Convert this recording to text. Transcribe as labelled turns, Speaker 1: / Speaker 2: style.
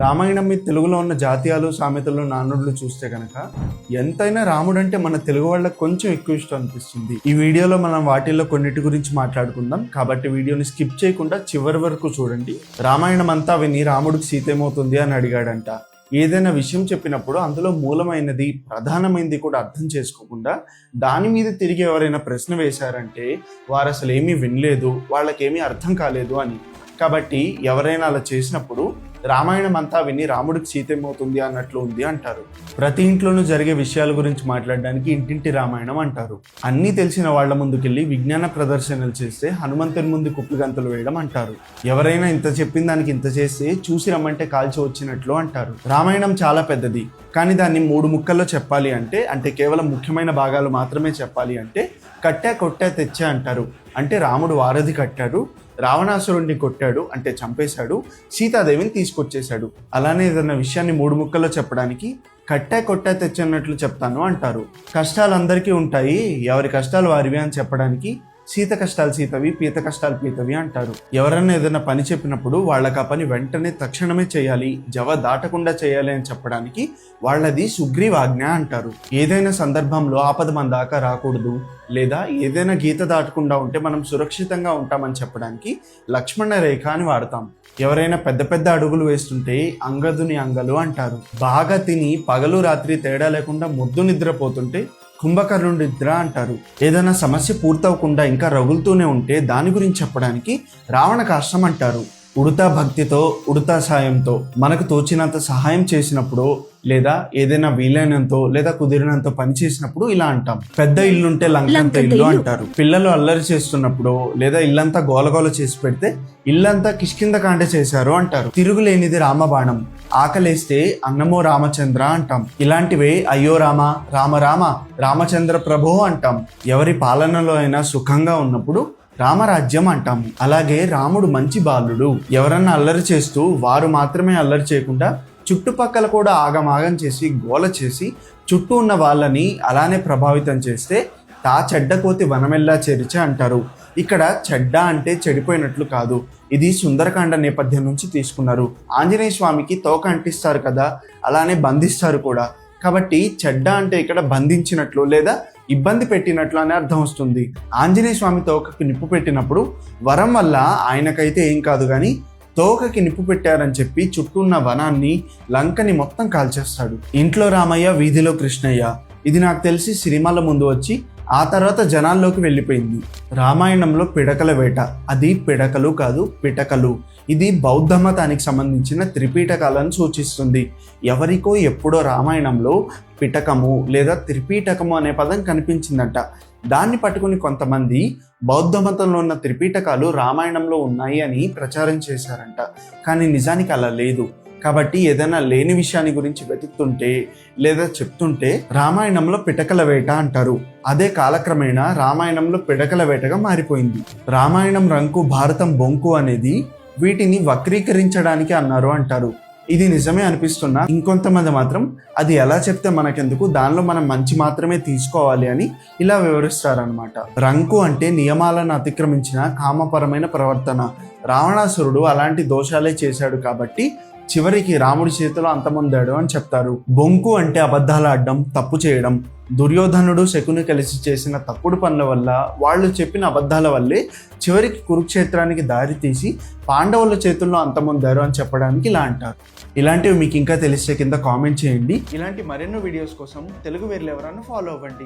Speaker 1: రామాయణం మీద తెలుగులో ఉన్న జాతీయాలు సామెతలు నానుడులు చూస్తే కనుక ఎంతైనా రాముడు అంటే మన తెలుగు వాళ్ళకి కొంచెం ఎక్కువ ఇష్టం అనిపిస్తుంది. ఈ వీడియోలో మనం వాటిల్లో కొన్నిటి గురించి మాట్లాడుకుందాం, కాబట్టి వీడియోని స్కిప్ చేయకుండా చివరి వరకు చూడండి. రామాయణం అంతా విని రాముడికి సీత ఏమవుతుంది అని అడిగాడంట. ఏదైనా విషయం చెప్పినప్పుడు అందులో మూలమైనది ప్రధానమైనది కూడా అర్థం చేసుకోకుండా దాని మీద తిరిగి ఎవరైనా ప్రశ్న వేశారంటే వారు అసలు ఏమీ వినలేదు, వాళ్ళకేమీ అర్థం కాలేదు అని. కాబట్టి ఎవరైనా అలా చేసినప్పుడు రామాయణం అంతా విని రాముడికి సీత ఏమవుతుంది అన్నట్లు ఉంది అంటారు. ప్రతి ఇంట్లోనూ జరిగే విషయాల గురించి మాట్లాడడానికి ఇంటింటి రామాయణం అంటారు. అన్నీ తెలిసిన వాళ్ల ముందుకెళ్ళి విజ్ఞాన ప్రదర్శనలు చేస్తే హనుమంతుని ముందు కుప్పిగంతులు వేయడం అంటారు. ఎవరైనా ఇంత చెప్పిన దానికి ఇంత చేస్తే చూసి రమ్మంటే కాల్చి వచ్చినట్లు అంటారు. రామాయణం చాలా పెద్దది, కానీ దాన్ని 3 ముక్కల్లో చెప్పాలి అంటే కేవలం ముఖ్యమైన భాగాలు మాత్రమే చెప్పాలి అంటే కట్టా కొట్టా తెచ్చా అంటారు. అంటే రాముడు వారధి కట్టాడు, రావణాసురుడిని కొట్టాడు అంటే చంపేశాడు, సీతాదేవిని తీసుకొచ్చేశాడు. అలానే ఏదైనా విషయాన్ని 3 ముక్కల్లో చెప్పడానికి కట్టా కొట్టా తెచ్చన్నట్లు చెప్తాను అంటారు. కష్టాలు అందరికీ ఉంటాయి, ఎవరి కష్టాలు వారివి అని చెప్పడానికి సీత కష్టాలు సీతవి, పీత కష్టాలు పీతవి అంటారు. ఎవరన్నా ఏదైనా పని చెప్పినప్పుడు వాళ్ళకి ఆ పని వెంటనే తక్షణమే చేయాలి, జవ దాటకుండా చేయాలి అని చెప్పడానికి వాళ్ళది సుగ్రీవాజ్ఞ అంటారు. ఏదైనా సందర్భంలో ఆపద మన దాకా రాకూడదు, లేదా ఏదైనా గీత దాటకుండా ఉంటే మనం సురక్షితంగా ఉంటామని చెప్పడానికి లక్ష్మణ రేఖ అని వాడతాం. ఎవరైనా పెద్ద పెద్ద అడుగులు వేస్తుంటే అంగదుని అంగలు అంటారు. బాగా తిని పగలు రాత్రి తేడా లేకుండా ముద్దు నిద్రపోతుంటే కుంభకర్ణుడి నిద్ర అంటారు. ఏదైనా సమస్య పూర్తవకుండా ఇంకా రగులుతూనే ఉంటే దాని గురించి చెప్పడానికి రావణ కాష్టం అంటారు. ఉడతా భక్తితో ఉడతా సాయంతో మనకు తోచినంత సహాయం చేసినప్పుడు, లేదా ఏదైనా వీలైనంతో లేదా కుదిరినంత పని చేసినప్పుడు ఇలా అంటాం. పెద్ద ఇల్లుంటే లంకంత ఇల్లు అంటారు. పిల్లలు అల్లరి చేస్తున్నప్పుడు లేదా ఇల్లంతా గోలగోల చేసి పెడితే ఇల్లంతా కిష్కిందకాండ చేశారు అంటారు. తిరుగులేనిది రామబాణం, ఆకలేస్తే అన్నమో రామచంద్ర అంటాం. ఇలాంటివే అయ్యో రామ, రామ రామ, రామచంద్ర ప్రభో అంటాం. ఎవరి పాలనలో అయినా సుఖంగా ఉన్నప్పుడు రామరాజ్యం అంటాము. అలాగే రాముడు మంచి బాలుడు. ఎవరన్నా అల్లరి చేస్తూ వారు మాత్రమే అల్లరి చేయకుండా చుట్టుపక్కల కూడా ఆగమాగం చేసి గోల చేసి చుట్టూ ఉన్న వాళ్ళని అలానే ప్రభావితం చేస్తే తా చెడ్డ కోతి వనమెల్లా చేరిచే అంటారు. ఇక్కడ చెడ్డ అంటే చెడిపోయినట్లు కాదు, ఇది సుందరకాండ నేపథ్యం నుంచి తీసుకున్నారు. ఆంజనేయ స్వామికి తోక అంటిస్తారు కదా, అలానే బంధిస్తారు కూడా. కాబట్టి చెడ్డ అంటే ఇక్కడ బంధించినట్లు లేదా ఇబ్బంది పెట్టినట్లు అనే అర్థం వస్తుంది. ఆంజనేయ స్వామి తోకకి నిప్పు పెట్టినప్పుడు వరం వల్ల ఆయనకైతే ఏం కాదు, కానీ తోకకి నిప్పు పెట్టారని చెప్పి చుట్టూ ఉన్న వనాన్ని లంకని మొత్తం కాల్చేస్తాడు. ఇంట్లో రామయ్య వీధిలో కృష్ణయ్య, ఇది నాకు తెలిసి సినిమాల ముందు వచ్చి ఆ తర్వాత జనాల్లోకి వెళ్ళిపోయింది. రామాయణంలో పిడకల వేట, అది పిడకలు కాదు పిటకలు. ఇది బౌద్ధ మతానికి సంబంధించిన త్రిపీటకాలను సూచిస్తుంది. ఎవరికో ఎప్పుడో రామాయణంలో పిటకము లేదా త్రిపీటకము అనే పదం కనిపించిందంట. దాన్ని పట్టుకుని కొంతమంది బౌద్ధ మతంలో ఉన్న త్రిపీటకాలు రామాయణంలో ఉన్నాయి అని ప్రచారం చేశారంట. కానీ నిజానికి అలా లేదు. కాబట్టి ఏదైనా లేని విషయాన్ని గురించి వెతుకుతుంటే లేదా చెప్తుంటే రామాయణంలో పిటకల వేట అంటారు. అదే కాలక్రమేణా రామాయణంలో పిడకల వేటగా మారిపోయింది. రామాయణం రంకు భారతం బొంకు అనేది వీటిని వక్రీకరించడానికి అన్నారు అంటారు. ఇది నిజమే అనిపిస్తున్నా ఇంకొంతమంది మాత్రం అది ఎలా చెప్తే మనకెందుకు, దానిలో మనం మంచి మాత్రమే తీసుకోవాలి అని ఇలా వివరిస్తారనమాట. రంకు అంటే నియమాలను అతిక్రమించిన కామపరమైన ప్రవర్తన. రావణాసురుడు అలాంటి దోషాలే చేశాడు కాబట్టి చివరికి రాముడి చేతిలో అంతమొందాడు అని చెప్తారు. బొంకు అంటే అబద్ధాలు ఆడడం, తప్పు చేయడం. దుర్యోధనుడు శకుని కలిసి చేసిన తప్పుడు పనుల వల్ల, వాళ్ళు చెప్పిన అబద్ధాల వల్లే చివరికి కురుక్షేత్రానికి దారి తీసి పాండవుల చేతుల్లో అంతమొందారు అని చెప్పడానికి ఇలా అంటారు. ఇలాంటివి మీకు ఇంకా తెలిస్తే కింద కామెంట్ చేయండి. ఇలాంటి మరెన్నో వీడియోస్ కోసం తెలుగు వేర్లు ఎవరన్నా ఫాలో అవ్వండి.